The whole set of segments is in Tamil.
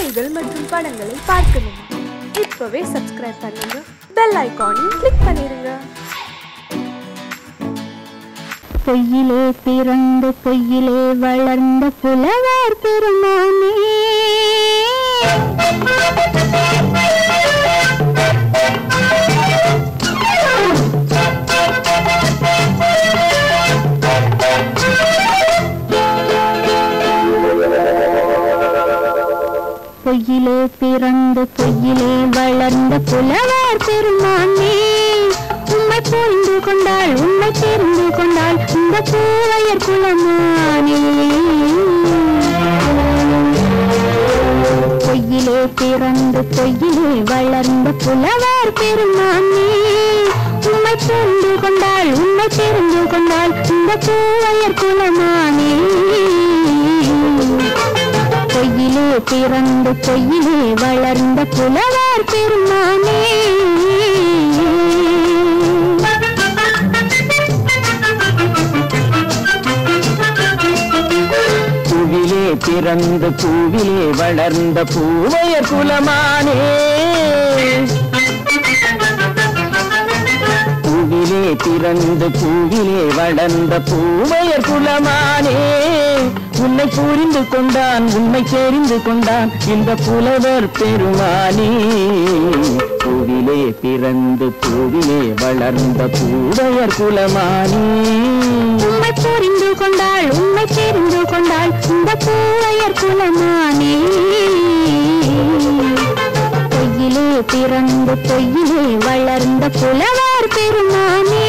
செய்திகள் மற்றும் படங்களை பார்க்கணுமா? இப்பவே சப்ஸ்கிரைப் பண்ணுங்க, பெல் ஐகானையும் கிளிக் பண்ணிருங்க. பொய்யிலே பிறந்து பொய்யிலே வளர்ந்த புலவர் பெருமானே, பொய்யிலே பிறந்து பொய்யிலே வளர்ந்த புலவர் பெருமானே, உம்மை புரிந்து கொண்டாள் உண்மை தெரிந்து கொண்டாள் இந்த பூவையர் குலமானே. பொய்யிலே பிறந்து பொய்யிலே வளர்ந்த புலவர் பெருமானே, உம்மை புரிந்து கொண்டாள் உண்மை தெரிந்து கொண்டாள் இந்த பூவையர் குலமானே. பொய்யிலே பிறந்து பொய்யிலே வளர்ந்த புலவர் பெருமானே. பூவிலே பிறந்து பூவிலே வளர்ந்த பூவையர் குலமானே, பூவிலே பிறந்து பூவிலே வளர்ந்த பூவையர் குலமானே. உன்னை புரிந்து கொண்டான் உண்மை தெரிந்து கொண்டான் இந்த புலவர் பெருமானே. பூவிலே பிறந்து பூவிலே வளர்ந்த பூவையர் குலமானே, உண்மை புரிந்து கொண்டாள் உண்மை தெரிந்து கொண்டாள் இந்த பூவையர் குலமானே. பொய்யிலே பிறந்து பொய்யிலே வளர்ந்த புலவர் பெருமானே.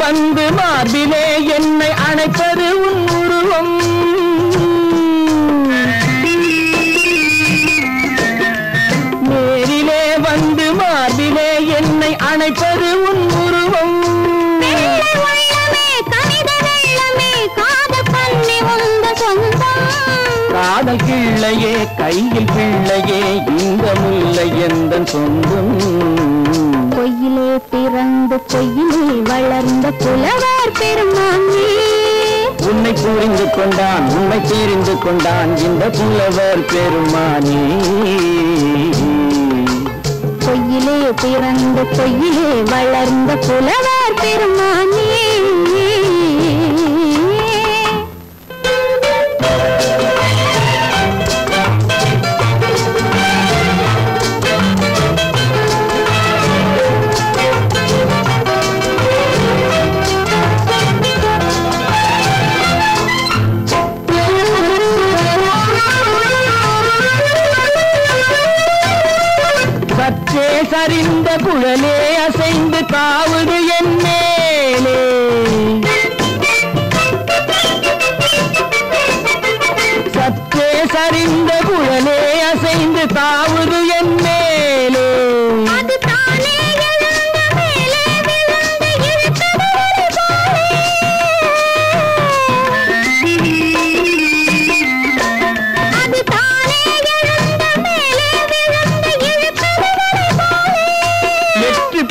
வந்து மார்பிலே என்னை அணைப்பது உன் உருவம், நேரிலே வந்து மார்பிலே என்னை அணைப்பது உன் உருவம். காதல் கிள்ளையே கையில் பிள்ளையே இந்த முல்லை எந்தன் சொந்தம். பொய்யிலே பிறந்து பொய்யிலே வளர்ந்த புலவர் பெருமானே, உன்னை புரிந்து கொண்டான் உண்மை தெரிந்து கொண்டான் இந்த புலவர் பெருமானே. பொய்யிலே பிறந்து பொய்யிலே வளர்ந்த புலவர் பெருமானே. சற்றே சரிந்த குழலே அசைந்து தாவுது என் மேலே, சற்றே சரிந்த குழலே அசைந்து தாவுது என் மேலே.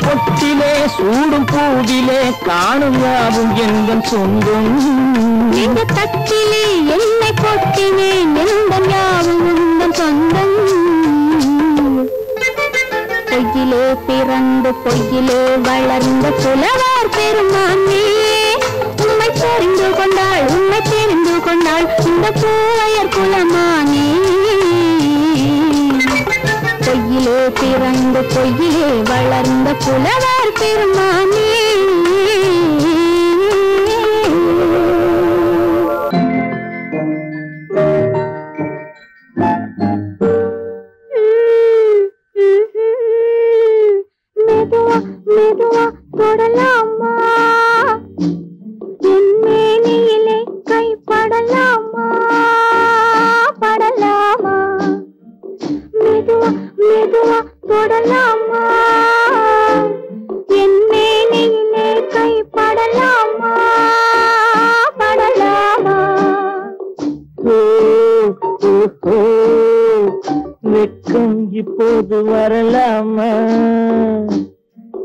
பொட்டிலே சூடும் பூவிலே காணும் யாவும் எந்தன் சொந்தம். இந்த தட்டிலே என்னை கொட்டினேன் எந்தன் யாவும் உந்தன் சொந்தம். பொய்யிலே பிறந்து பொய்யிலே வளர்ந்த புலவர் பெருமானே, உண்மை தெரிந்து கொண்டாள் உண்மை தெரிந்து கொண்டாள் இந்த பூவையர் குலமானே. பொய்யிலே பிறந்து பொய்யிலே வளர்ந்த புலவர் பெருமானே. மெதுவா மெதுவா தொடலாமா என் மேனியிலே கைப்படலாமா படலாமா மெதுவா மெதுவா தொடலாமா என் மேனியிலே கைப்படலாமா படலாமா வெட்கம் இப்போது வரலாமா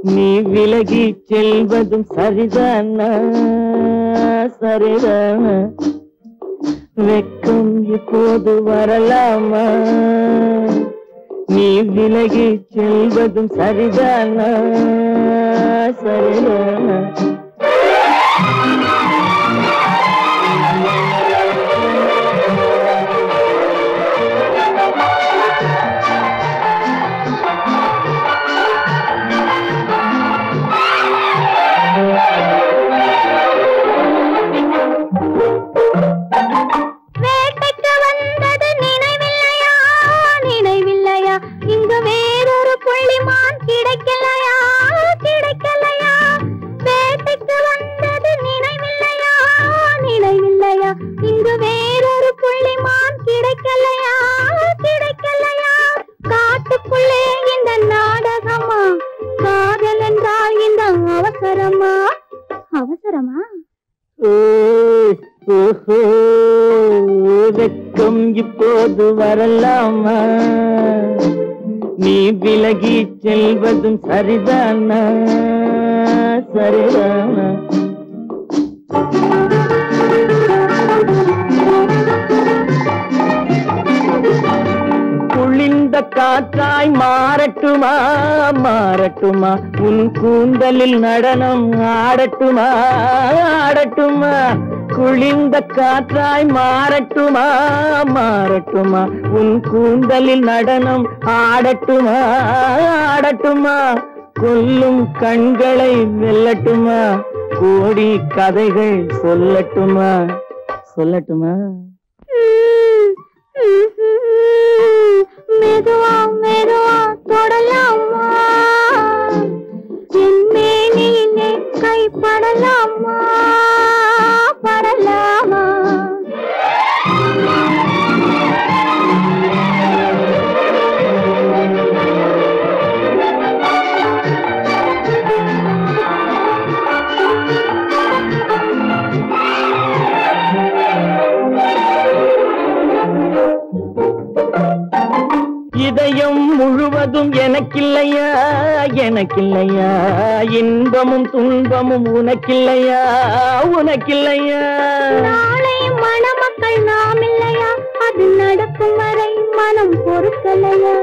நீ விலகி செல்வதும் சரிதானா சரிதானா வெட்கம் இப்போது வரலாமா நீ விலகி செல்வதும் சரிதானா சரிதானா வேட்டைக்கு வந்தது நினைவில்லையா நினைவில்லையா இங்கு வேறொரு புள்ளிமான் கிடைக்கலையா கிடைக்கலையா வேட்டைக்கு வந்தது நினைவில்லையா நினைவில்லையா இங்கு வேறொரு புள்ளிமான் கிடைக்கலையா கிடைக்கலையா காட்டுக்குள்ளே இந்த நாடகமா காதல் என்றால் இந்த அவசரமா அவசரமா வெட்கம் இப்போது வரலாமா நீ விலகி செல்வதும் சரிதானா சரிதானா குளிர்ந்த காற்றாய் மாறட்டுமா மாறட்டுமா உன் கூந்தலில் நடனம் ஆடட்டுமா ஆடட்டுமா குளிர்ந்த காற்றாய் மாறட்டுமா மாறட்டுமா உன் கூந்தலில் நடனம் ஆடட்டுமா ஆடட்டுமா கொல்லும் கண்களை வெல்லட்டுமா கோடி கதைகள் சொல்லட்டுமா சொல்லட்டுமா மெதுவா மெதுவா தொடலாமா என் மேனியிலே கைப்படலாமா படலாமா இதயம் முழுவதும் எனக்கில்லையா எனக்கில்லையா இன்பமும் துன்பமும் உனக்கில்லையா உனக்கில்லையா நாளை மணமக்கள் நாம் இல்லையா அது நடக்கும் வரை மனம் பொறுக்கலையா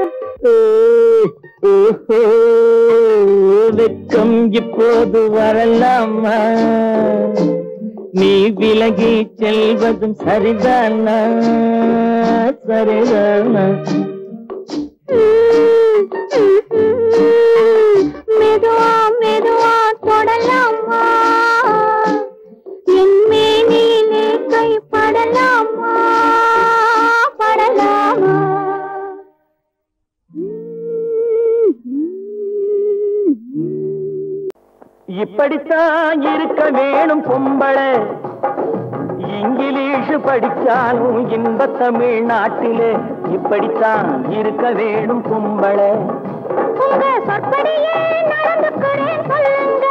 வெட்கம் இப்போது வரலாமா நீ விலகி செல்வதும் சரிதானா சரிதானா மெதுவா மெதுவா தொடலாமா என் மேனியிலே கைப்படலாமா படலாமா இப்படித்தான் இருக்க வேணும் பொம்பளை இங்கிலீஷ் படிச்சாலும் இன்ப தமிழ்நாட்டிலே இப்படித்தான் இருக்க வேணும் பொம்பளை உங்க சொற்படியே நடந்துக்கிறேன் சொல்லுங்க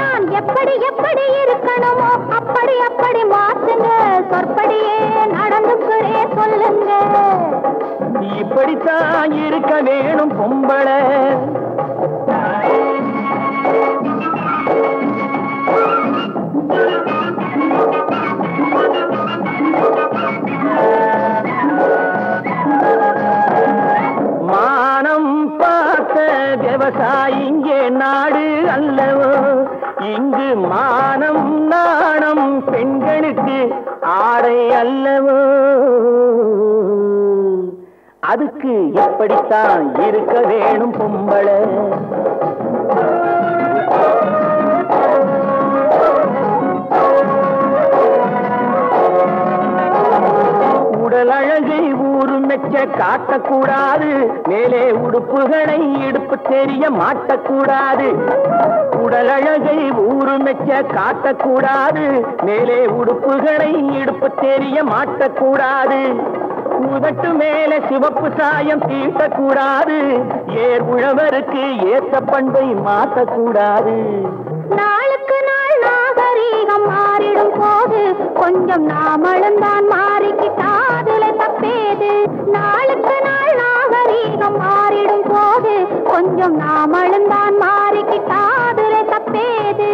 நான் எப்படி எப்படி இருக்கணுமோ அப்படி அப்படி மாத்துங்க சொற்படியே நடந்துக்கிறேன் சொல்லுங்க இப்படித்தான் இருக்க வேணும் பொம்பளை மானம் பார்த்த விவசாயி இங்கே நாடு அல்லவோ இங்கு மானம் நாணம் பெண்களுக்கு ஆடை அல்லவோ அதுக்கு எப்படித்தான் இருக்க வேணும் பொம்பளை உடல் அழகை ஊரு மெச்ச காட்டக்கூடாது, மேலே உடுப்புகளை இடுப்பு தெரிய மாட்டக்கூடாது. உடல் அழகை ஊரு மெச்ச காட்டக்கூடாது, மேலே உடுப்புகளை இடுப்பு தெரிய மாட்டக்கூடாது. உதட்டு மேலே சிவப்பு சாயம் தீட்டக்கூடாது, ஏர் உழவருக்கு ஏத்த பண்பை மாற்றக்கூடாது. நாளுக்கு நாள் நாகரீகம் மாறிடும் போது கொஞ்சம் நாமளும் தான் மாறிக்கிட்டாதுல தப்பேது. நாளுக்கு நாள் நாகரீகம் மாறிடும் போது கொஞ்சம் நாமளும் தான் மாறிக்கிட்டாதுல தப்பேது.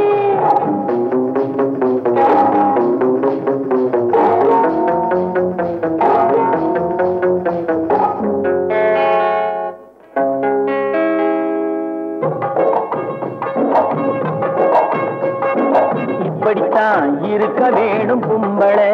இப்படித்தான் இருக்க வேணும் பொம்பளை.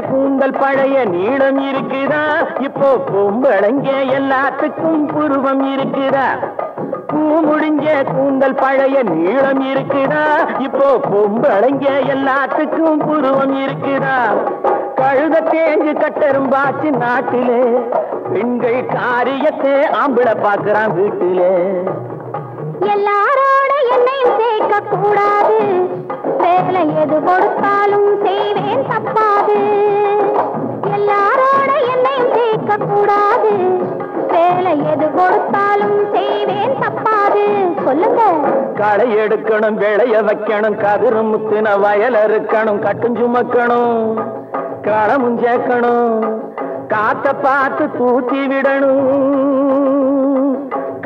கூந்தல் பழைய நீளம் இருக்குதா, இப்போ பொம்பளைங்க எல்லாத்துக்கும் புருவம் இருக்குதா. பூ முடிஞ்ச கூந்தல் பழைய நீளம் இருக்குதா, இப்போ பொம்பளைங்க எல்லாத்துக்கும் புருவம் இருக்குதா. கழுத தேஞ்சு கட்டரும்பாச்சு நாட்டிலே, பெண்கள் காரியத்தை ஆம்பளை பாக்குறான் வீட்டிலே. எல்லாரோட என்னையும் சேர்க்க கூடாது, வேலை எது கொடுத்தாலும் செய்வேன் தப்பாது. எல்லாரோட என்னையும் சேர்க்க கூடாது, வேலை எது கொடுத்தாலும் செய்வேன் தப்பாது. சொல்லுங்க. களை எடுக்கணும், விளைய வைக்கணும், கதிரு முத்தின வயல் இருக்கணும், கட்டும் சுமக்கணும், களமும் சேர்க்கணும், காத்த பார்த்து தூத்தி விடணும்.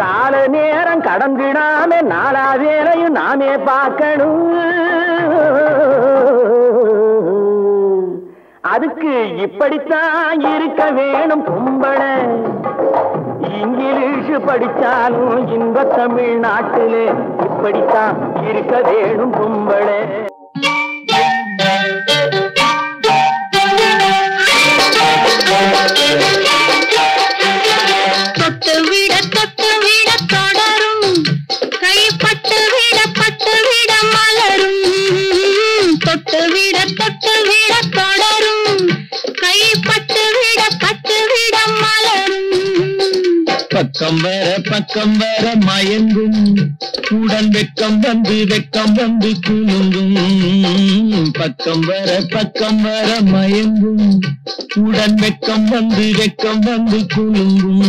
கால நேரம் கடந்திடாம நாலா வேலையும் நாமே பார்க்கணும். அதுக்கு இப்படித்தான் இருக்க வேணும் பொம்பளை. இங்கிலீஷ் படிச்சாலும் இன்ப தமிழ்நாட்டிலே இப்படித்தான் இருக்க வேணும் பொம்பளை. தொட்டு விட தொடரும், கைப்பட்டு விட மலரும். தொட்டு விட தொடரும், கைப்பட்டு விட மலரும். பக்கம் வர மயங்கும், உடன் வெக்கம் வந்து குலுங்கும். பக்கம் வர மயங்கும், உடன் வெக்கம் வந்து குலுங்கும்.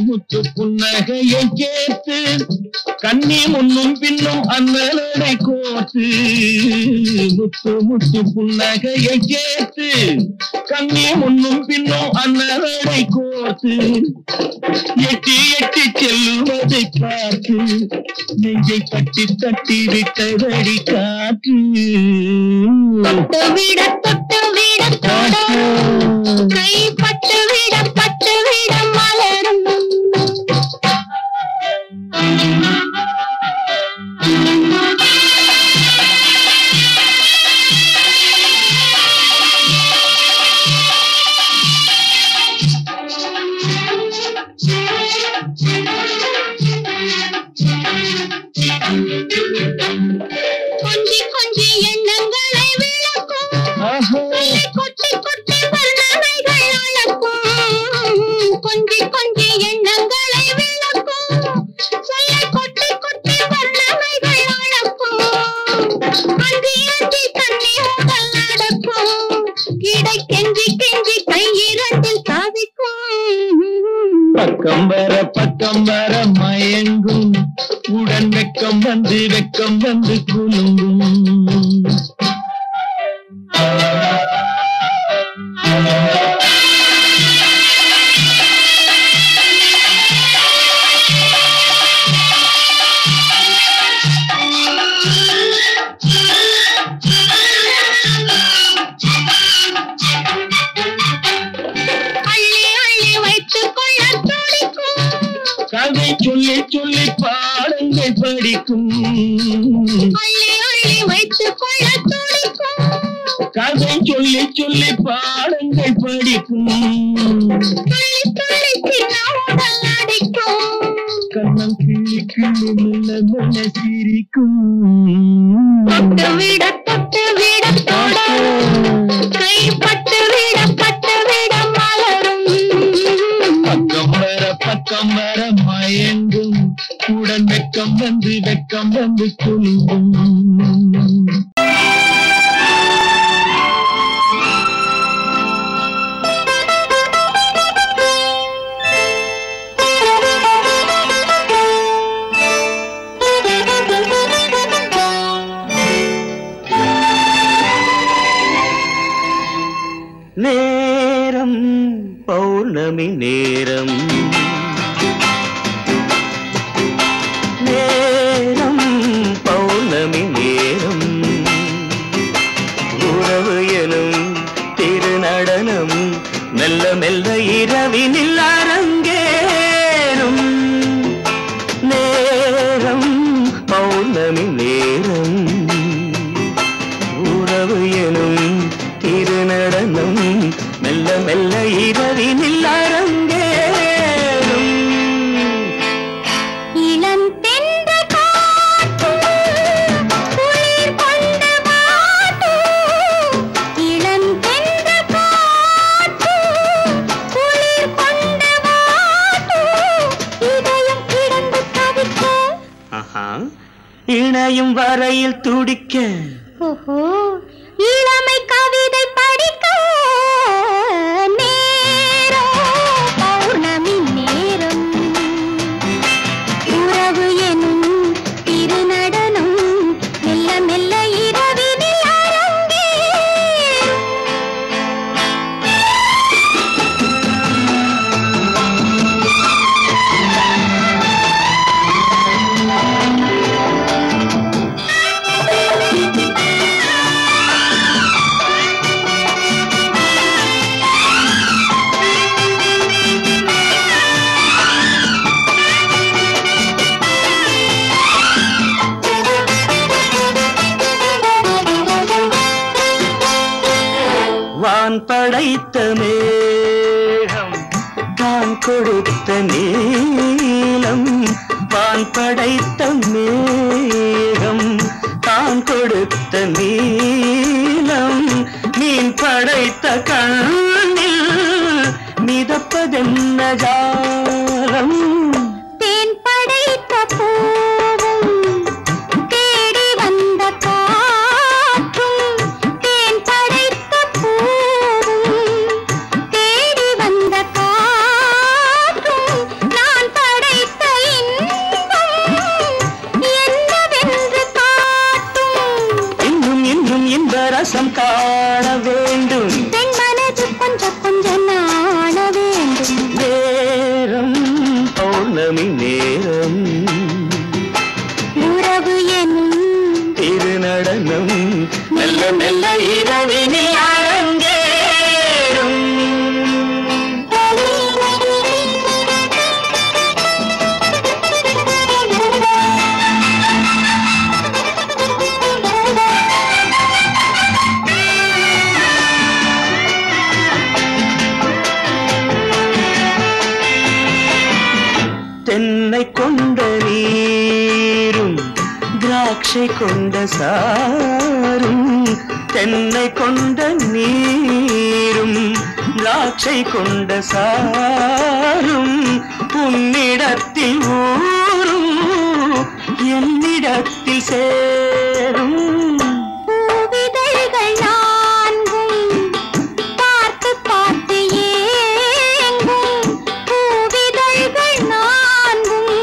முத்து புன்னகையை கேட்டு கண்ணி முன்னும் பின்னும் அண்ணலடை கோத்து. முத்து புன்னகையை கேட்டு கண்ணி முன்னும் பின்னும் அண்ணலடை கோத்து. எட்டி செல்லுவதை பார்த்து நெஞ்சை தட்டி விட்டதடி காற்று. தொட்டு விட தொடரும், கைப்பட்டு விட மலரும். கொஞ்சி எண்ணங்களை விளக்கும், கொட்டி வர்ணனைகள் அளக்கும். கொஞ்சி எண்ணங்களை விளக்கும், சொல்ல கொட்டி வர்ணனைகள் அளக்கும். அந்தி தண்ணி உடல் நடக்கும், இடை கெஞ்சி கையிரண்டில் சாதிக்கும். பக்கம் வர மயங்கும், உடன் வெக்கம் வந்து குலுங்கும். கதை சொல்லி சொல்லி பாடங்கள் படிக்கும் வைத்துக் கொள்ள துடிக்கும் கதை சொல்லி சொல்லி பாடங்கள் படிக்கும் கண்ணம் கிள்ளி கிள்ளி மெல்ல மெல்ல சிரிக்கும் தொட்டு விட தொட கைப்பட்டு விட மலரும் பக்கம் வர மயங்கும் உடன் வெக்கம் வந்து குலுங்கும் நேரம் பௌர்ணமி நேரம் நேரம் பௌர்ணமி நேரம் உறவு எனும் திருநடனம் மெல்ல மெல்ல இரவினில் அரங்கேறும் நேரம் பௌர்ணமி நேரம் உறவு எனும் திருநடனம் மெல்ல மெல்ல இரவினில் அரங்கேறும் இளம் தென்றல் காற்றும் குளிர் கொண்டு வாட்டும் இளம் தென்றல் காற்றும் குளிர் கொண்டு வாட்டும் இதயம் கிடந்து தவிக்க இணையும் வரையில் துடிக்க ஓஹோ இளமை கவிதை படிக்க நேரம் பௌர்ணமி நேரம் உறவு எனும் திருநடனம் மெல்ல மெல்ல இரவினில் வான் படைத்த மேகம் தான் கொடுத்த நீலம் வான் படைத்த மேகம் தான் கொடுத்த நீலம் மீன் படைத்த கண்ணில் மிதப்பதென்ன ஜாலம் தேன் படைத்த பூவும் தேடி வந்த காற்றும் தேன் படைத்த பூவும் தேடி வந்த காற்றும் நான் படைத்த இன்பம் என்னவென்று காட்டும் இன்னும் இன்னும் இன்ப ரசம் காண வேண்டும் பெண் மனது கொஞ்சம் நாண வேண்டும் நேரம் பௌர்ணமி நேரம் உறவு எனும் திருநடனம் மெல்ல மெல்ல இரவினில் அரங்கேறும் தென்னை கொண்ட நீரும் திராட்சை கொண்ட சாரும் தென்னை கொண்ட நீரும் திராட்சை கொண்ட சாரும் உன்னிடத்தில் ஊரும் என்னிடத்தில் சேரும் பூவிதழ்கள் நான்கும் பார்த்து பார்த்து ஏங்கும் பூவிதழ்கள் நான்கும்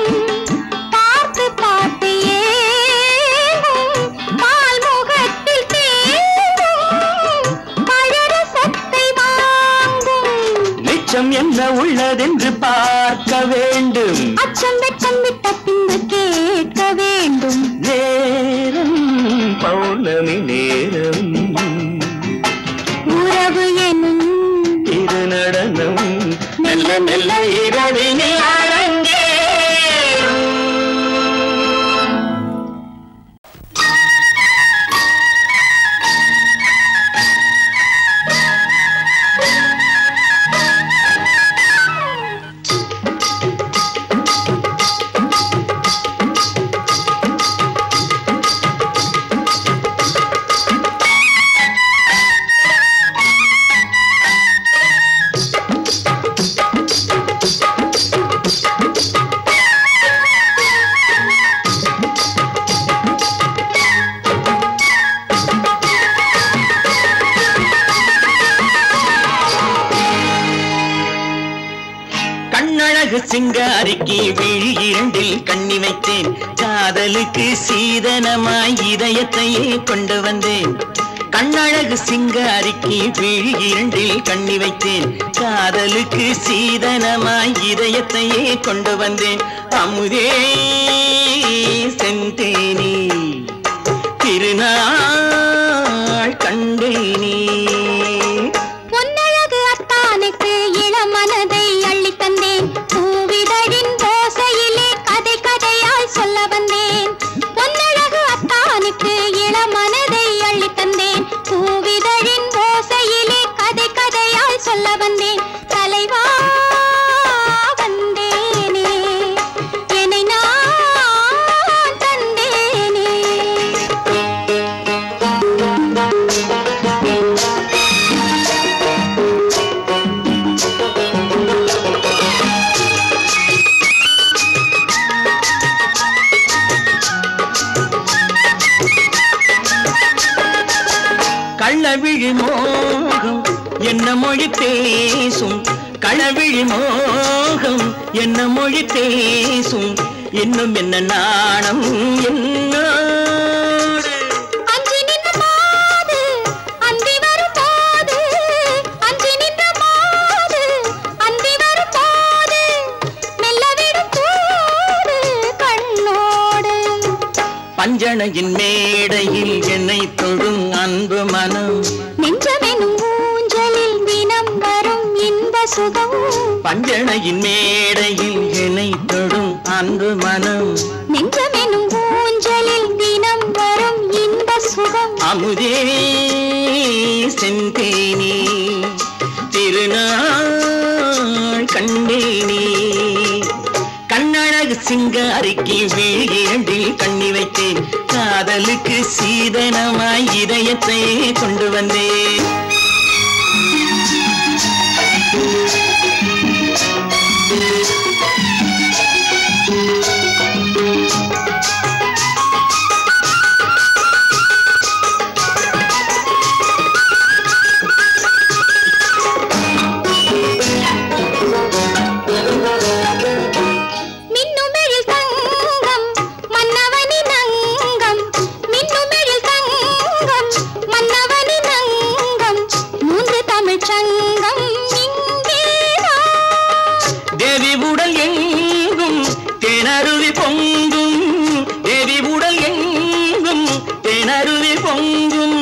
பார்த்து பார்த்து ஏங்கும் பால்முகத்தில் தேங்கும் பழரசத்தை வாங்கும் மிச்சம் என்ன உள்ளதென்று பார்க்க வேண்டும் அச்சம் வெச்சம் விட்ட பின்பு கேட்க வேண்டும் நேரம் பௌர்ணமி நேரம் உறவு எனும் திருநடனம் மெல்ல மெல்ல இரவினில் அரங்கேறும் கண்ணழகு சிங்காரிக்கு விழி இரண்டில் கண்ணி வைத்தேன் காதலுக்கு சீதனமாய் இதயத்தையே கொண்டு வந்தேன் கண்ணழகு சிங்காரிக்கு விழி இரண்டில் கண்ணி வைத்தேன் காதலுக்கு சீதனமாய் இதயத்தையே கொண்டு வந்தேன் அமுதே செந்தேனே திருநாள் கண்டேனே பொன்னழகு அத்தானுக்கு இளமனதை அள்ளி தந்தேன் பூவிதழின் ஓசையிலே கதை கதையாய் சொல்ல வந்தேன் பொன்னழகு அத்தானுக்கு இளமனதை அள்ளி தந்தேன் பூவிதழின் ஓசையிலே கதை கதையாய் சொல்ல வந்தேன் தலைவா வந்தேனே என்னை நான் தந்தேனே கள்ளவிழி மோகம் என்ன மொழி பேசும் களவிழி மோகம் என்ன மொழி பேசும் இன்னும் என்ன நாணம் என்னோடு அஞ்சி நின்ற மாது அந்தி வரும் போது அஞ்சி நின்ற மாது அந்தி வரும் போது மெல்ல விடும் தூது கண்ணோடு பஞ்சணையின் மேடையில் என்னை தொடும் அன்பு மனம் நெஞ்சமெனும் ஊஞ்சலில் தினம் வரும் இன்ப சுகம் பஞ்சணையின் மேடையில் என்னை தொடும் அன்பு மனம் நெஞ்சமெனும் ஊஞ்சலில் தினம் வரும் இன்ப சுகம் அமுதே செந்தேனே திருநாள் கண்டேனே கண்ணழகு சிங்காரிக்கு விழி இரண்டில் கண்ணி வைத்தேன் காதலுக்கு சீதனமாய் இதயத்தை கொண்டு வந்தேன் மின்னுமெழில் தங்கம் மன்னவனின் அங்கம் மின்னுமெழில் தங்கம் மன்னவனின் அங்கம் மூன்று தமிழ்ச் சங்கம் இங்கேதான் தேவி உடல் எங்கும் தேனருவி பொங்கும் தேவி உடல் எங்கும் தேனருவி பொங்கும்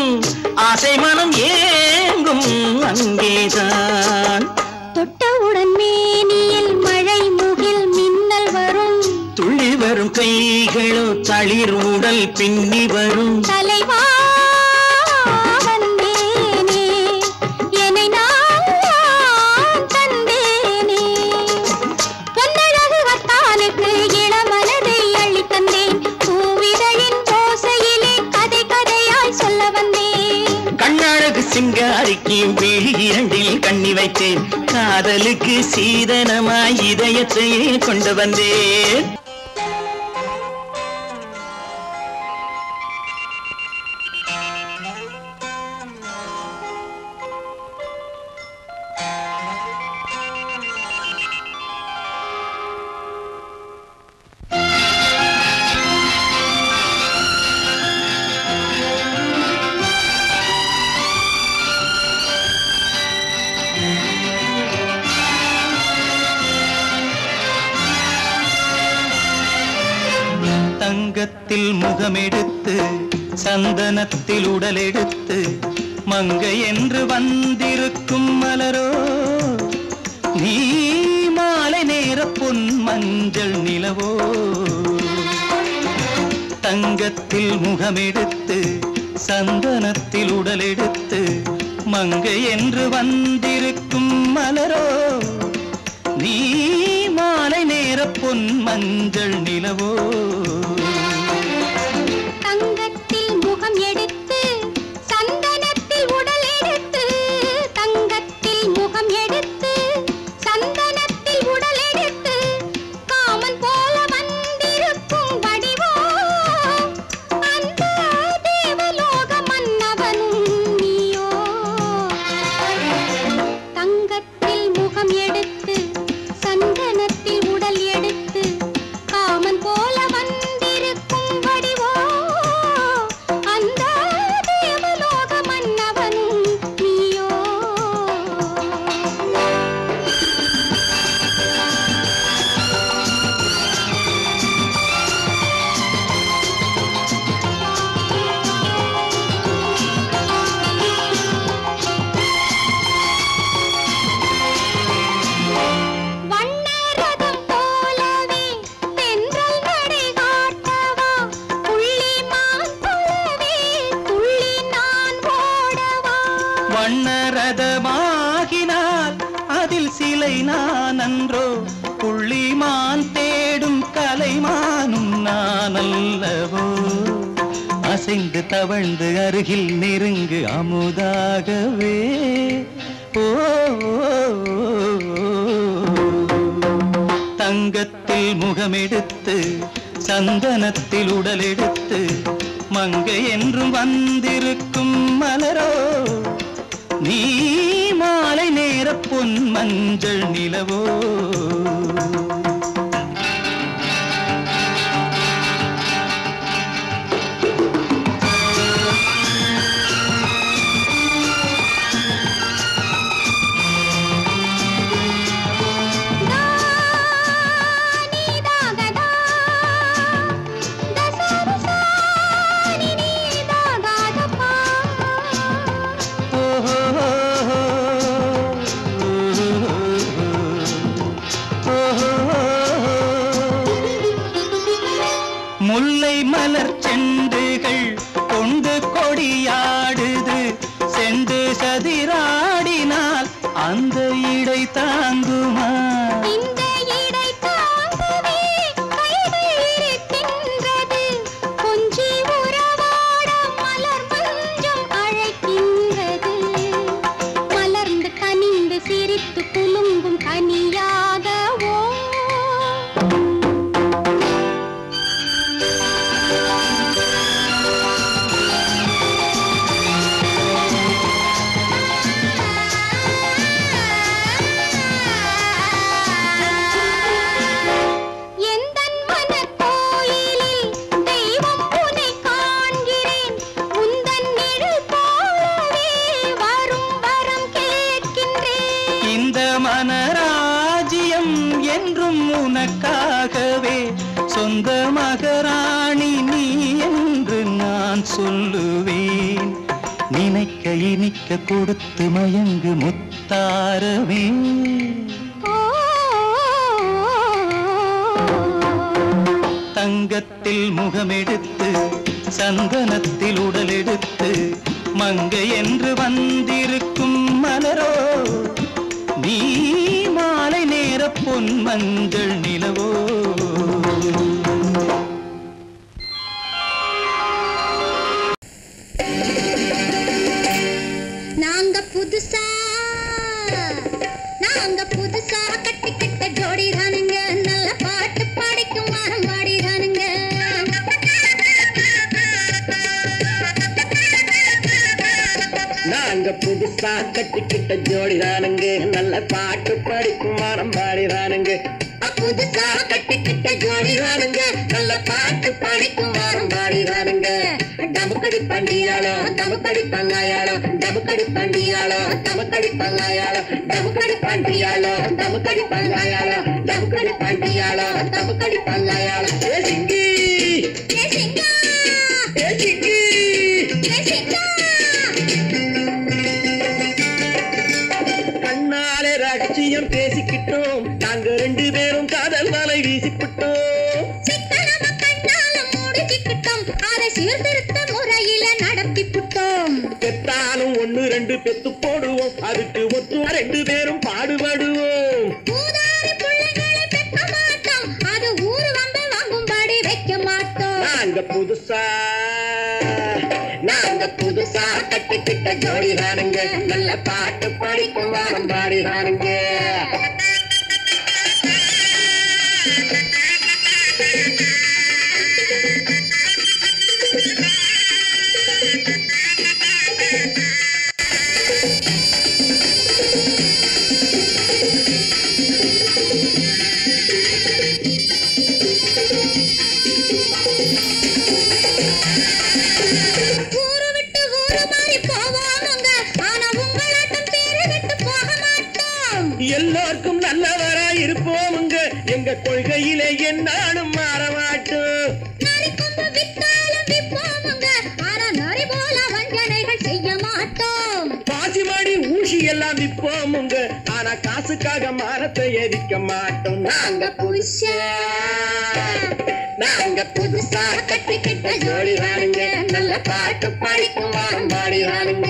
ஆசை மனம் ஏங்கும் அங்கேதான் தொட்டவுடன் மேனியில் மழை முகில் மின்னல் வரும் துள்ளி வரும் கைகளோ தளிர் உடல் பின்னி வரும் தலைவா வந்தேனே என்னை நான் தந்தேனே பொன்னழகு அத்தானுக்கு இளமனதை அள்ளி தந்தேன் பூவிதழின் ஓசையிலே கதை கதையாய் சொல்ல வந்தேன் கண்ணழகு சிங்காரிக்கு விழி இரண்டில் கண்ணி வைத்தேன் காதலுக்கு சீதனமாய் இதயத்தையே கொண்டு வந்தேன் தங்கத்தில் முகமெடுத்து சந்தனத்தில் உடலெடுத்து மங்கை என்று வந்திருக்கும் மலரோ நீ மாலை நேர பொன் மஞ்சள் நிலவோ தங்கத்தில் முகமெடுத்து சந்தனத்தில் உடலெடுத்து மங்கை என்று வந்திருக்கும் மலரோ நீ மாலை நேர பொன் மஞ்சள் நிலவோ தங்கத்தில் முகம் எடுத்து சந்தனத்தில் உடல் எடுத்து தங்கத்தில் முகம் எடுத்து சந்தனத்தில் உடல் எடுத்து காமன் போல வந்திருக்கும் வடிவோ அந்த தேவலோக மன்னவனும் நீயோ தங்கத்தில் முகம் எடுத்து சந்தனத்தில் புள்ளிமான் தேடும் கலைமானும் நான் அல்லவோ அசைந்து தவழ்ந்து அருகில் நெருங்கு அமுதாகவே ஓ தங்கத்தில் முகமெடுத்து சந்தனத்தில் உடலெடுத்து மங்கை என்றும் வந்திருக்கும் மலரோ நீ மாலை நேர பொன் மஞ்சள் நிலவோ முல்லை மலர் செண்டுகள் கொண்டு கொடியாடுது செண்டு சதிராடினால் அந்த இடை தாங்குமா இந்த இடை தாங்குவே கைகள் இருக்கின்றது கொஞ்சி உறவாட மலர் மஞ்சம் அழைக்கின்றது மலர்ந்து கனிந்து சிரித்து குலுங்கும் கனியாகவோ மனராஜ்யம் என்றும் உனக்காகவே சொந்த மகராணி நீ என்று நான் சொல்லுவேன் நினைக்க இனிக்க கொடுத்து மயங்கு முத்தாரவே தங்கத்தில் முகமெடுத்து சந்தனத்தில் உடலெடுத்து மங்கை என்று வந்திருக்கும் மலரோ நீ மாலை நேர பொன் மஞ்சள் நிலவோ நாங்க புதுசா கட்டிக்கிட்ட ஜோடி தானுங்க நல்ல பாட்டு பாடிக்கும் வாரம் பாடி தானுங்க நாங்க புதுசா கட்டிக்கிட்ட ஜோடிதானுங்க நல்ல பாட்டு படிக்கும் வாரம் பாடிதானுங்க புதுசா கட்டிக்கிட்ட ஜோடிதானுங்க நல்ல பாட்டு படிக்கும் வாரம் பாடிதானுங்க டமுக்கடி பண்டியாளோ டமுக்கடி பங்காயாளோ டமுக்கடி பண்டியாளோ டமுக்கடி பங்காயாளோ டமுக்கடி பண்டியாளோ டமுக்கடி பங்காயாளோ டமுக்கடி பண்டியாளோ டமுக்கடி பங்காயாளோ ஏ சிங்கி ஏ சிங்கா ஏ சிங்கி ஏ சிங்கா கண்ணாலே ரகசியம் பேசிக்கிட்டோம் நாங்க ரெண்டு பேரும் காதல் வலை வீசிக்கிட்டோம் சிக்கனம கண்ணால மூடிக்கிட்டோம் அதை சீர்திருத்த முறையில நடத்திக்கிட்டோம் பெத்தாலும் ஒண்ணு ரெண்டு பெத்து போடுவோம் அதுக்கு ஒத்துவா ரெண்டு பேரும் பாடுபடுவோம் ஊதாரி பிள்ளைகளை பெற்ற மாட்டோம் அது ஊரு வந்து வாங்கும்படி வைக்க மாட்டோம் நாங்க புதுசா கட்டிக்கிட்ட ஜோடிதானுங்க நல்ல பாட்டு படிக்கும் வாரம் பாடிதானுங்க எல்லாருக்கும் நல்லவரா இருப்போமுங்க எங்க கொள்கையிலே என்னாலும் மாற மாட்டோம் பாசிமாடி ஊசி எல்லாம் விற்போமுங்க ஆனா காசுக்காக மானத்தை எரிக்க மாட்டோம் நாங்க புதுசா கட்டிக்கிட்ட ஜோடிதானுங்க நல்ல பாட்டு படிக்கும் வாரம் பாடிதானுங்க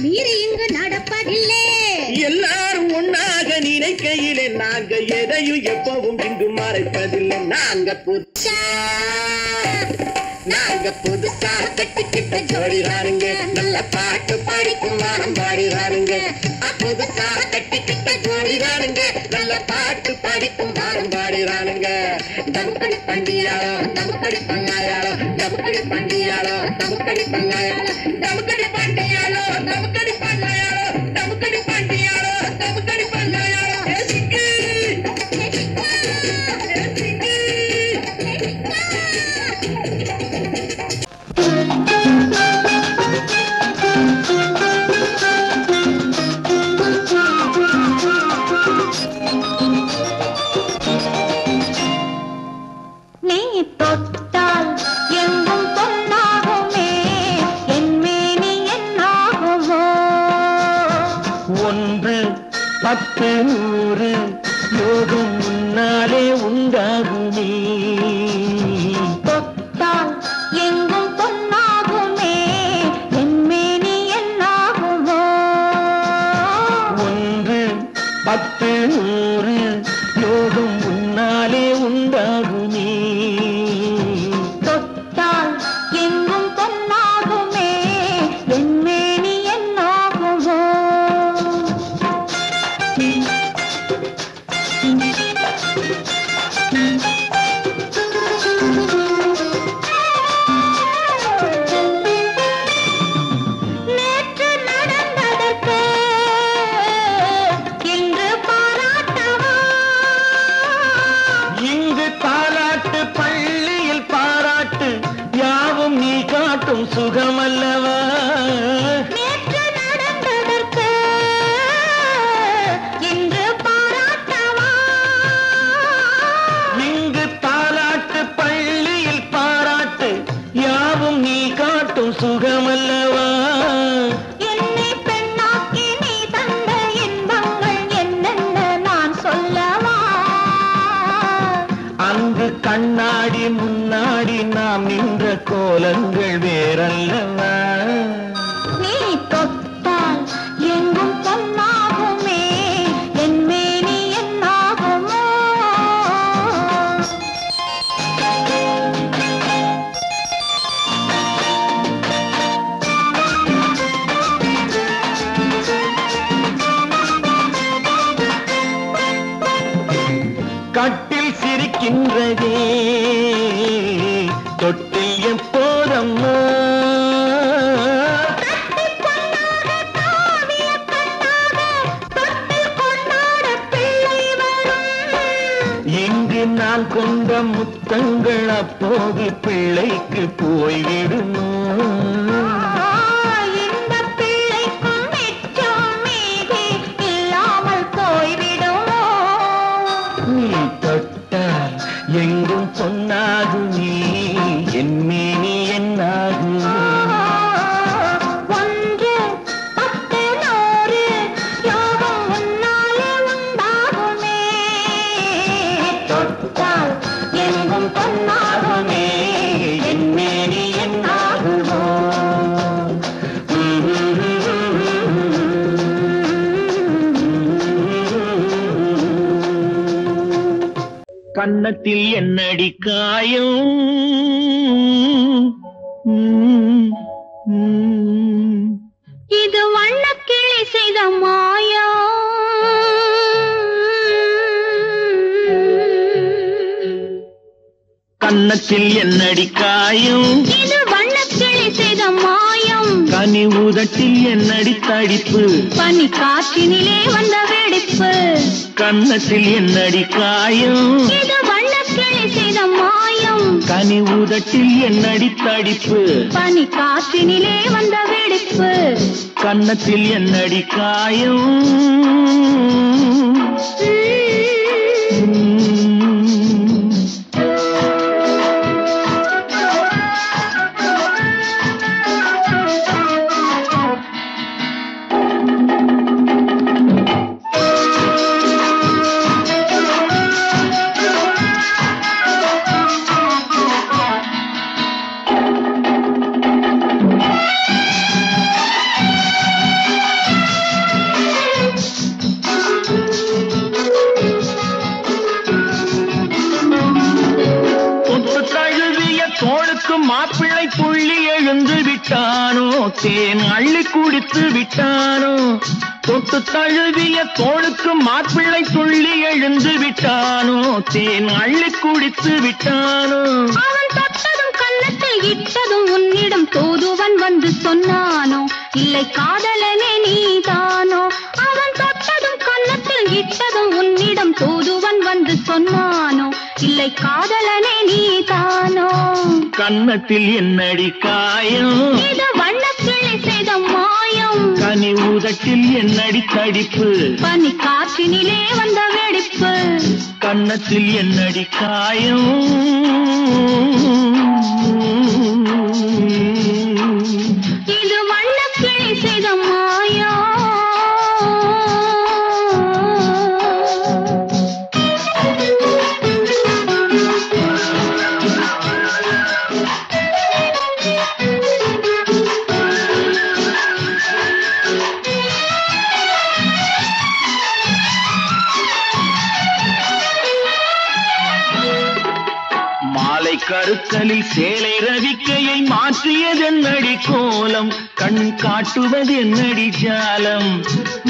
மீறி இங்கு நடப்பதில்லை. எல்லாரும் ஒன்னாக நினைக்கையிலே நாங்க எதையும் எப்பவும் இங்கு மறைப்பதில்லை. நாங்க புதுசா கட்டிக்கிட்ட ஜோடிதானுங்க, நல்ல பாட்டு பாடிக்கும் வாரம் பாடிதானுங்க. புதுசா கட்டிக்கிட்ட ஜோடிதானுங்க, நல்ல பாட்டு பாடிக்கும் வாரம் பாடிதானுங்க. தமுக்கடி பண்டியாளோ தமுக்கடி பங்காயாளோ, தமுக்கடி பண்டியாளோ தமுக்கடி பங்காயாளோ, தமுக்கடி பண்டியாளோ தமுக்கடி பங்காயாளோ, தமுக்கடி பண்டியாளோ தமுக்கடி பங்காயாளோ. பத்து நூறு யோகம் முன்னாலே உண்டாகுமே. தொட்டால் எங்கும் பொன்னாகுமே, என்மேனி என்னாகுமோ. ஒன்று பத்து நூறு யோகம் முன்னாலே உண்டாகுமே. தொட்டால் எங்கும் பொன்னாகுமே, என்மேனி என்னாகுமோ. நேற்று நடந்ததற்கு இன்று பாராட்டவா. இங்கு தாலாட்டு பள்ளியில் பாராட்டு, யாவும் நீ காட்டும் சுகமல்லவா. நேற்று நடந்ததற்கு இன்று பாராட்டவா. இங்கு தாலாட்டு பள்ளியில் பாராட்டு, யாவும் நீ காட்டும் சுகமல்லவா. என்னை பெண்ணாக்கி நீ தந்த இன்பங்கள் என்னென்ன நான் சொல்லவா. அங்கு கண்ணாடி முன்னாடி நாம் நின்ற கோலங்கள் வேறல்லவா. நீ தொட்டால் எங்கும் பொன்னாகுமே, என்மேனி என்னாகுமோ. கட்டில் சிரிக்கின்றதே தொட்டில் எப்போதம்மா. கட்டிப் பொன்னாக தாவிய கண்ணாக தொட்டில் கொண்டாட பிள்ளை வரும். இங்கு நான் கொண்ட முத்தங்கள் அப்போது பிள்ளைக்கு போய்விடுமோ. இந்த பிள்ளைக்கும் மிச்சம் மீதி இல்லாமல் போய்விடுமோ. நீ தொட்டால் எங்கும் பொன்னாகுமே, என்மேனி என்னாகும். ஒன்று பத்து நூறு யோகம் முன்னாலே உண்டாகுமே. தொட்டால் எங்கும் பொன்னாகுமே, என்மேனி என்னாகுமோ. கன்னத்தில் என்னடி காயம். இது வண்ணக்கிளி செய்த மாயம். கன்னத்தில் என்னடி காயம். இது வண்ணக்கிளி செய்த மாயம். கனி உதட்டில் என்னடி தடிப்பு. பனி காற்றினிலே வந்த வெடிப்பு. கன்னத்தில் என்னடி காயம். இது வண்ணக்கிளி செய்த மாயம். கனி உதட்டில் என்னடி தடிப்பு. பனி காற்றினிலே வந்த வெடிப்பு. கன்னத்தில் என்னடி காயம். எழுந்து விட்டானோ தேன் அள்ளி குடித்து விட்டானோ தொட்டு தழுவிய தோளுக்கு மாப்பிள்ளை துள்ளி எழுந்து விட்டானோ தேன் அள்ளி குடித்து விட்டானோ அவன் தொட்டதும் கன்னத்தில் இட்டதும் உன்னிடம் தூதுவன் வந்து சொன்னானோ இல்லை காதலனே நீதானோ அவன் தொட்டதும் கன்னத்தில் இட்டதும் உன்னிடம் தூதுவன் வந்து சொன்னானோ இல்லை காதலனே நீதானோ கன்னத்தில் என்னடி காயம் இது வண்ணக்கிளி செய்த மாயம் கனி உதட்டில் என்னடி தடிப்பு பனி காற்றினிலே வந்த வெடிப்பு கன்னத்தில் என்னடி காயம் இது வண்ணக்கிளி செய்த மாயம் கருக்கலில் சேலை ரவிக்கையை மாற்றியதென்னடி கோலம் கண் காட்டுவதென்னடி ஜாலம்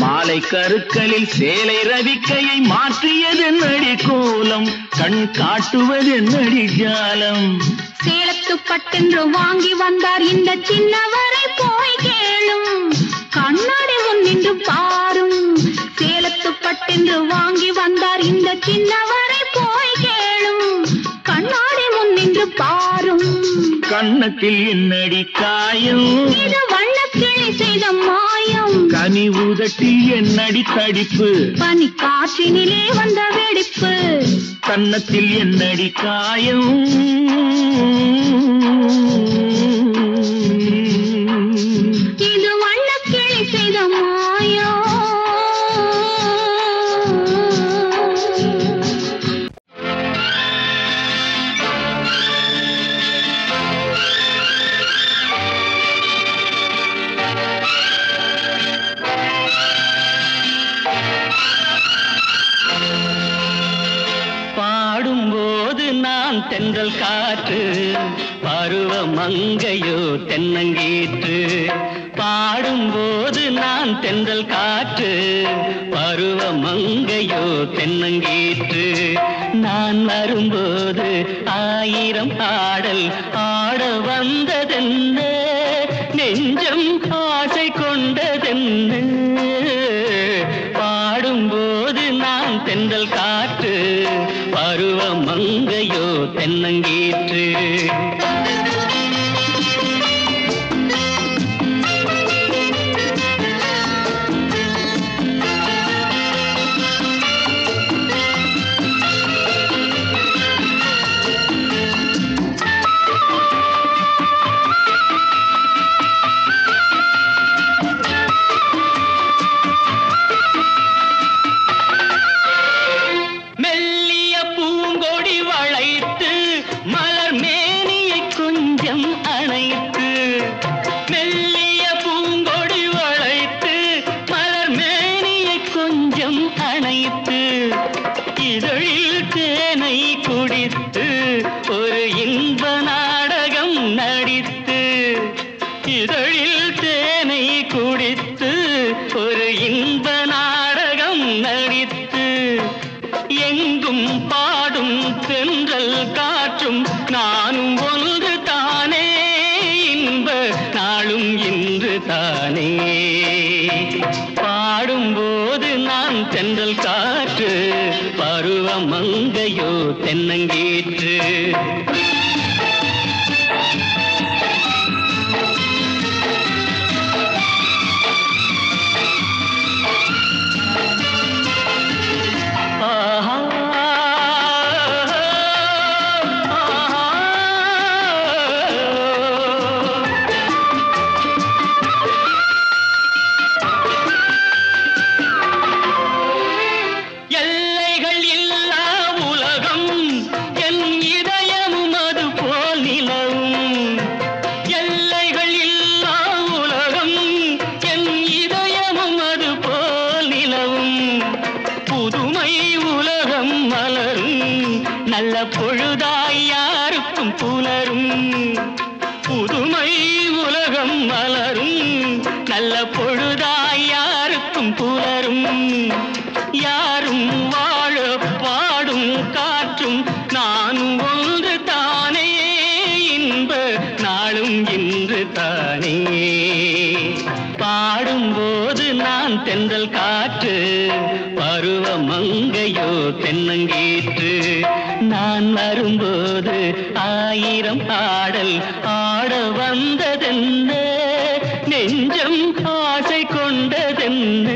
மாலை கருக்கலில் சேலை ரவிக்கையை மாற்றியதென்னடி கோலம் கண் காட்டுவதென்னடி ஜாலம் சேலத்து பட்டென்று வாங்கி வந்தார் இந்த சின்னவரை போய் கேளும் கண்ணாடி முன்னின்று பாரும் சேலத்து பட்டென்று வாங்கி வந்தார் இந்த சின்னவரை போய் கேளும் கண்ணாடி முன்னின்று பாரும் கன்னத்தில் என்னடி காயம் இது வண்ணக்கிளி செய்த மாயம் கனி உதட்டில் என்னடி தடிப்பு பனி காற்றினிலே வந்த வெடிப்பு கன்னத்தில் என்னடி காயம் இது வண்ணக்கிளி செய்த மாயம் பாடும்போது நான் தென்றல் காற்று பருவ மங்கையோ தென்னங்கீற்று பாடும்போது நான் தென்றல் காற்று பருவ மங்கையோ தென்னங்கீற்று நான் வரும்போது ஆயிரம் ஆடல் ஆட வந்ததென்ன நெஞ்சம் ஆசை கொண்டதென்ன பாடும்போது நான் தென்றல் காற்று பருவ மங்கையோ தென்னங்கீற்று பாடும்போது நான் தென்றல் காற்று பருவ மங்கையோ தென்னங்கீற்று எல்லைகள் இல்லா உலகம் என் இதயம் காலம் மலரும் நல்ல பொழுதாய் யாருக்கும் புலரும் யாரும் வாழ பாடும் காற்றும் நானும் ஒன்று தானே இன்ப நாளும் இன்று தானே பாடும்போது நான் தென்றல் காற்று பருவ மங்கையோ தென்னங்கீற்று நான் வரும்போது ஆயிரம் ஆடல் ஆட வந்ததென்ன நெஞ்சம் ஆசை கொண்டதென்ன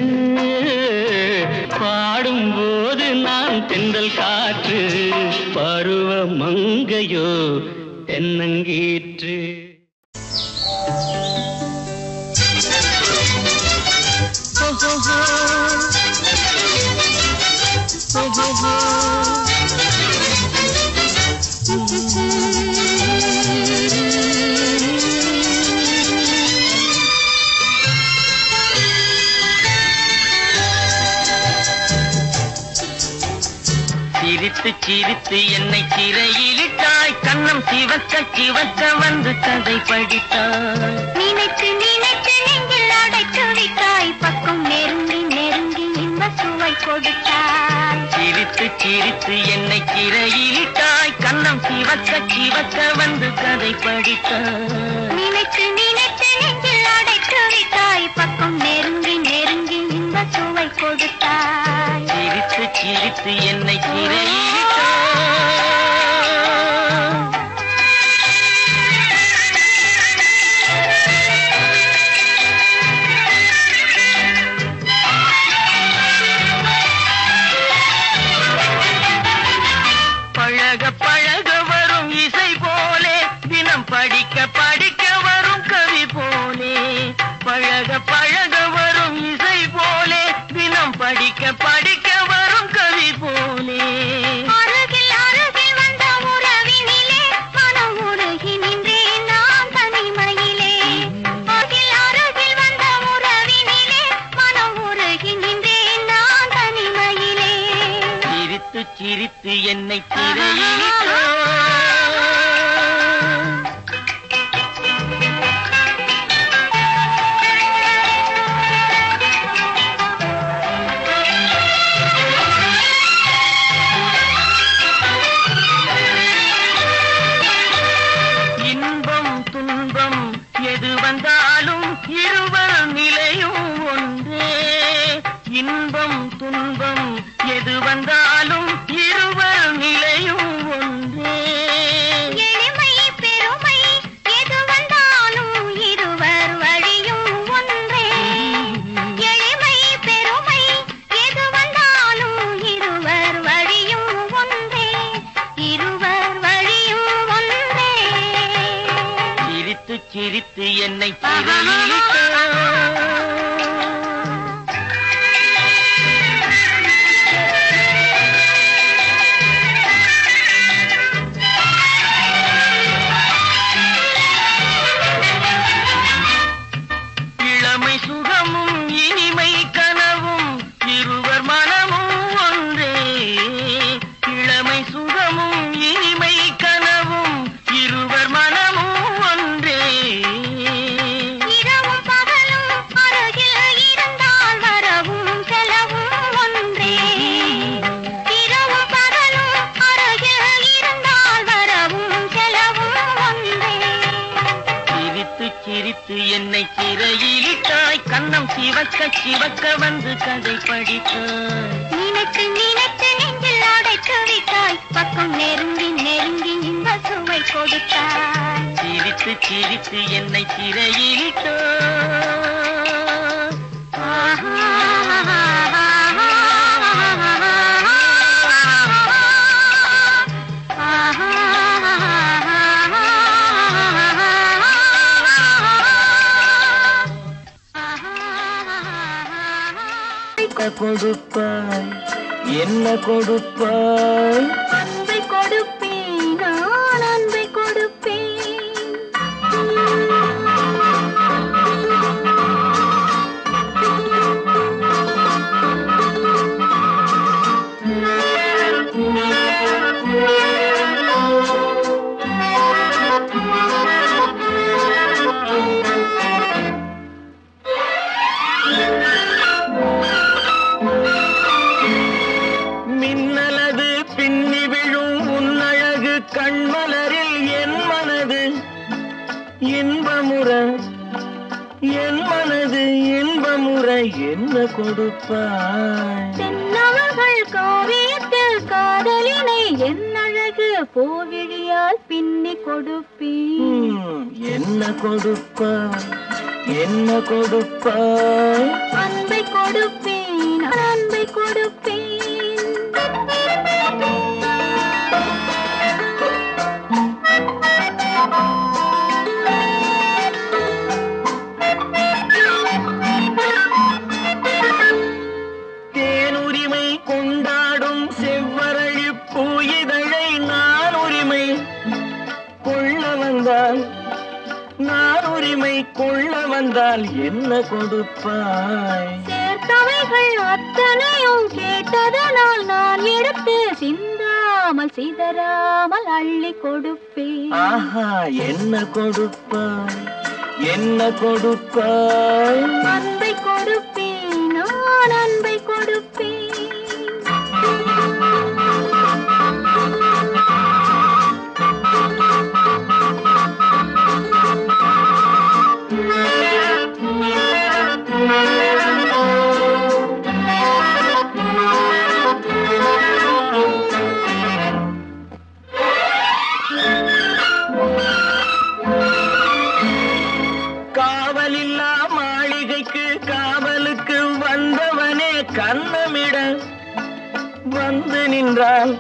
பாடும்போது நான் தென்றல் காற்று பருவ மங்கையோ தென்னங்கீற்று சிரித்து சிரித்து என்னை சிறையிலிட்டாய் கண்ணம் சிவக்க சிவக்க வந்து கதை படித்தாய் நினைத்து நினைத்து நெஞ்சில் அடைத்து வைத்தாய் பக்கம் நெருங்கி நெருங்கி இன்ப சுவை கொடுத்தாய் சிரித்து சிரித்து என்னை சிறையிலிட்டாய் கண்ணம் சிவக்க சிவக்க வந்து கதை படித்தாய் நினைத்து நினைத்து நெஞ்சில் அடைத்து வைத்தாய் பக்கம் நெருங்கி நெருங்கி இன்ப சுவை கொடுத்தாய் சிரித்து சிரித்து என்னை சிறையிலிட்டாய் பழக பழக வரும் இசை போலே தினம் படிக்க படிக்க வரும் கவி போலே பழக பழக வரும் இசை போலே தினம் படிக்க படிக்க வரும் கவி போலே அருகில் அருகில் வந்த உறவினிலே மனம் உருகி நின்றேன் நான் தனிமையிலே அருகில் அருகில் வந்த உறவினிலே மனம் உருகி நின்றேன் நான் தனிமையிலே சிரித்து சிரித்து என்னை சிறையிலிட்டாய் இன்பம் துன்பம் எது வந்தாலும் இருவர் நிலையும் ஒன்றே இன்பம் துன்பம் எது வந்தாலும் இருவர் நிலையும் ஒன்றே எளிமை பெருமை எது வந்தாலும் இருவர் வழியும் ஒன்றே எளிமை பெருமை எது வந்தாலும் இருவர் வழியும் ஒன்றே இருவர் வழியும் ஒன்றே சிரித்து சிரித்து என்னை சிறையிலிட்டாய் இளமை சுகமும் இனிமை கனவும் இருவர் மனமும் ஒன்றே இளமை சுகமும் இனிமை கனவும் இருவர் மனமும் ஒன்றே இரவும் பகலும் அருகில் இருந்தால் வரவும் செலவும் ஒன்றே இரவும் பகலும் அருகில் இருந்தால் வரவும் செலவும் ஒன்றே சிரித்து சிரித்து என்னை சிறையிலிட்டாய் கண்ணம் சிவக்க சிவக்க வந்து கதை படித்தாய் நினைத்து நினைத்து நெஞ்சில் அடைத்து வைத்தாய் பக்கம் நெருங்கி நெருங்கி இன்ப சுவை கொடுத்தாய் சிரித்து சிரித்து என்னை சிறையிலிட்டாய் கொடுப்பாய் என்ன கொடுப்பாய் அன்பை கொடுப்பேன் நான் அன்பை கொடுப்பேன் என் மனது இன்பமுறை என்ன கொடுப்பாய்? தென்னவர்கள் காவியத்தில் காதலினை என்னழகு பூவிழியால் பின்னி கொடுப்பேன். என்ன கொடுப்பாய்? என்ன கொடுப்பாய்? அன்பை கொடுப்பேன், அன்பை கொடுப்பேன். தேனுரிமை கொண்டாடும் செவ்வரளி பூயிதழை நான் உரிமை கொள்ள வந்தால், நான் உரிமை கொள்ள வந்தால் என்ன கொடுப்பாய்? சேர்த்தவைகள் அத்தனையும் கேட்டதனால் நான் எடுத்து சிந்தாமல் சிதறாமல் அள்ளி கொடுப்பேன். ஆஹா, என்ன கொடுப்பாய்? என்ன கொடுப்பாய்? அன்பை கொடுப்பேன், நான் அன்பை கொடுப்பேன். காவலில்லா மாளிகைக்கு காவலுக்கு வந்தவனே கண்ணமிட வந்து நின்றால்,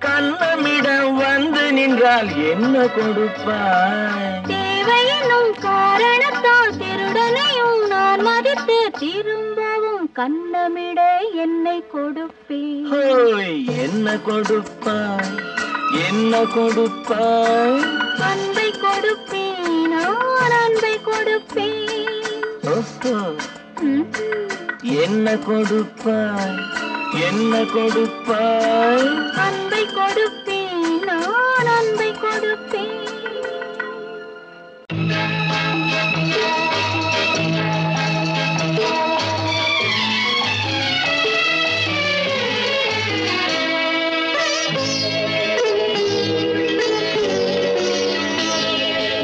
கண்ணமிட வந்து நின்றால் என்ன கொடுப்பாய்? தேவையெனும் காரணத்தால் திருடனையும் நான் மதித்து திரும்பவும் கண்ணமிட என்னை கொடுப்பேன். ஹோய், என்ன கொடுப்பாய்? என்ன கொடுப்பாய்? அன்பை கொடுப்பேன், நான் அன்பை கொடுப்பேன். ஓஹோ, என்ன கொடுப்பாய்? என்ன கொடுப்பாய்? அன்பை கொடுப்பேன், நான் அன்பை கொடுப்பேன்.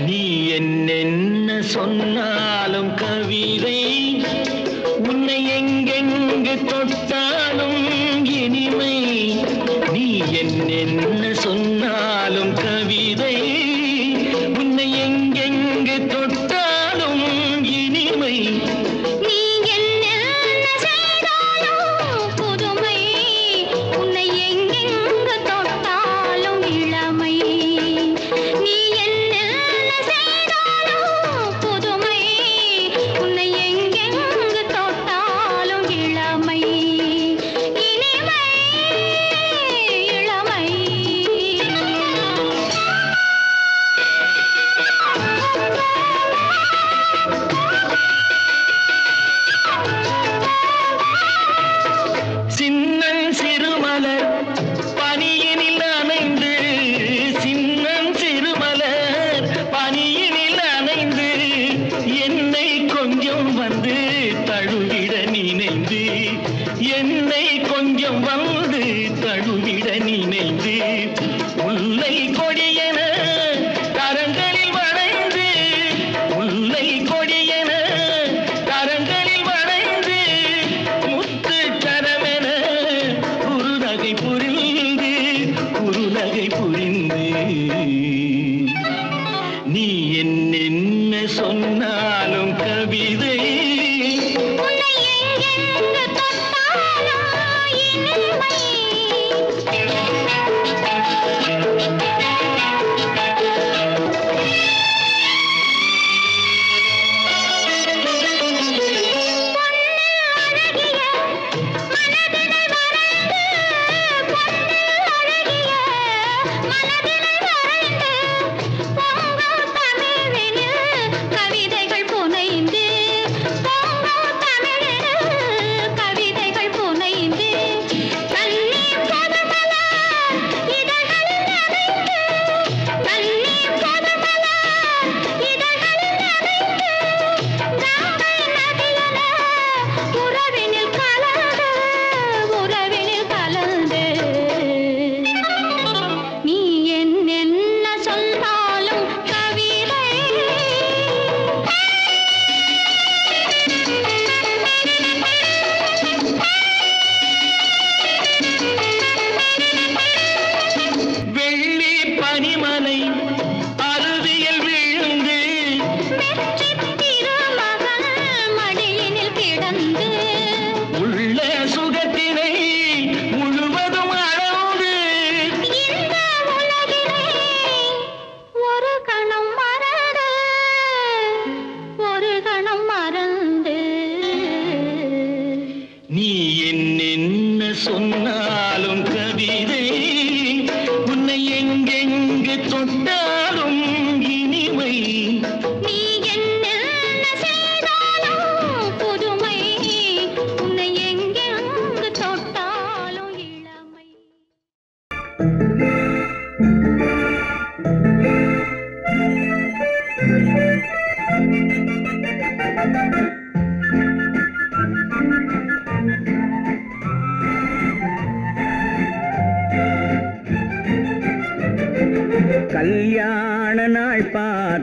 நீ என்னென்ன சொன்னாலும் கவிதை, உன்னை எங்கெங்கு தொட்டாலும் இனிமை. நீ என்னென்ன சொன்னாலும் கவிதை, உன்னை எங்கெங்கு தொட்டாலும் இனிமை. நீ என்ன செய்தாலும் புதுமை, உன்னை எங்கெங்கு தொட்டாலும் இளமை. நீ என்ன செய்தாலும் புதுமை, உன்னை எங்கெங்கு தொட்டாலும் இளமை. இனிமை, இளமை. சின்னன் சிறுமலர் பனியினில் அணைந்து, சின்னன் சிறுமலர் பனியினில் அணைந்து, என்னை கொஞ்சம் வந்து தழுவிட நினைந்து, என்னை கொஞ்சம் வந்து தழுவிட நினைந்து, முல்லை கொடியென கரங்களில் வளைந்து, முல்லை கொடியென கரங்களில் வளைந்து, முத்து கரமென குறுநகை புரிந்து, குறுநகை புரிந்து. நீ என்னென்ன சொன்னாலும் கவிதை, உன்னை எங்கெங்கு தொட்டாலும் இனிமை. கவிதைகள் புனைந்து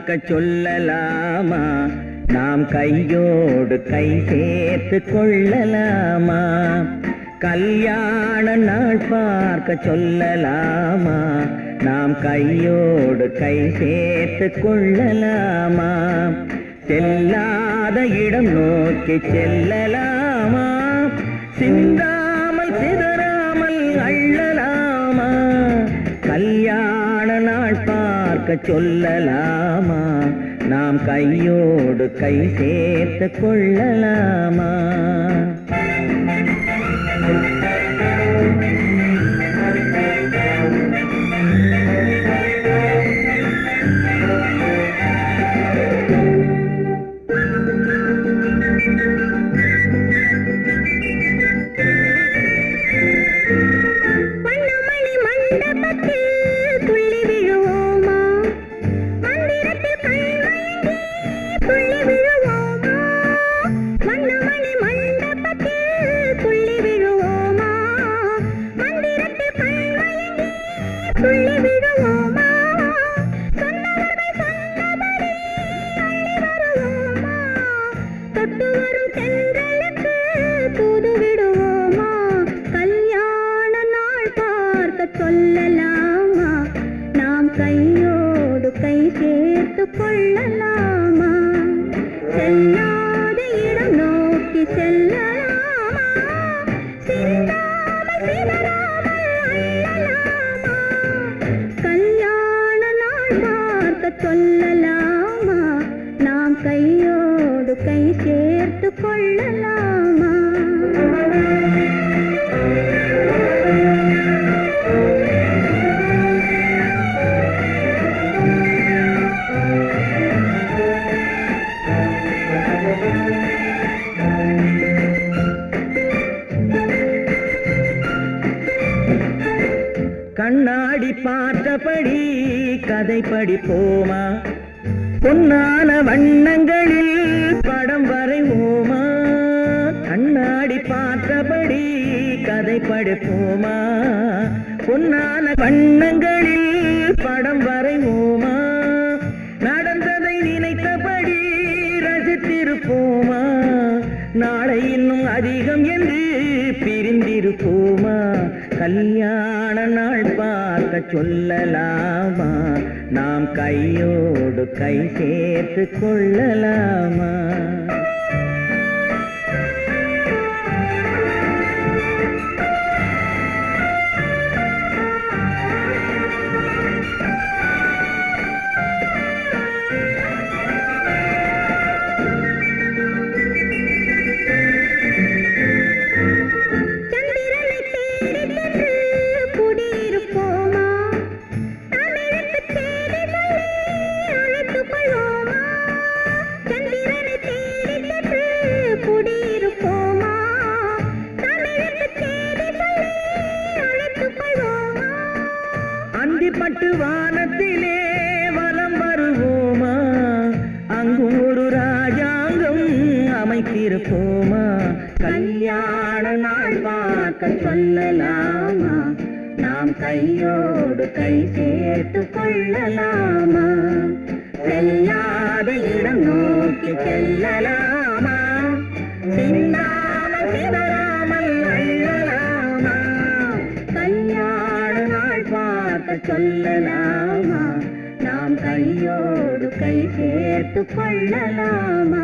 பார்க்க சொல்லலாமா நாம் கையோடு கை சேர்த்து கொள்ளலாமா கல்யாண நாள் பார்க்க சொல்லலாமா நாம் கையோடு கை சேர்த்து கொள்ளலாமா செல்லாத இடம் நோக்கி செல்லலாமா சிந்தாமல் சிதறாமல் அள்ளலாமா கல்யாண நாள் பார்க்க சொல்லலாமா நாம் கையோடு கை சேர்த்து கொள்ளலாமா கண்ணாடி பார்த்தபடி கதை படிப்போமா பொன்னான வண்ணங்களில் படம் வரைவோமா கண்ணாடி பார்த்தபடி கதை படிப்போமா பொன்னான வண்ணங்களில் படம் வரைவோமா நடந்ததை நினைத்தபடி ரசித்திருப்போமா நாளை இன்னும் அதிகம் என்று பிரிந்திருப்போமா கல்யாண நாள் பார்க்க சொல்லலாமா நாம் கையோடு கை சேர்த்து கொள்ளலாமா பட்டு வானத்திலே வலம் வருவோமா அங்கும் ஒரு ராஜாங்கம் அமைத்திருப்போமா கல்யாண நாள் பார்க்க சொல்லலாமா நாம் கையோடு கை சேர்த்து கொள்ளலாமா செல்லாத இடம் நோக்கி செல்லலாமா சிந்தாமல் சிதறாமல் அள்ளலாமா கல்யாண நாள் பார்க்க சொல்லலாமா நாம் கையோடு கை சேர்த்து கொள்ளலாமா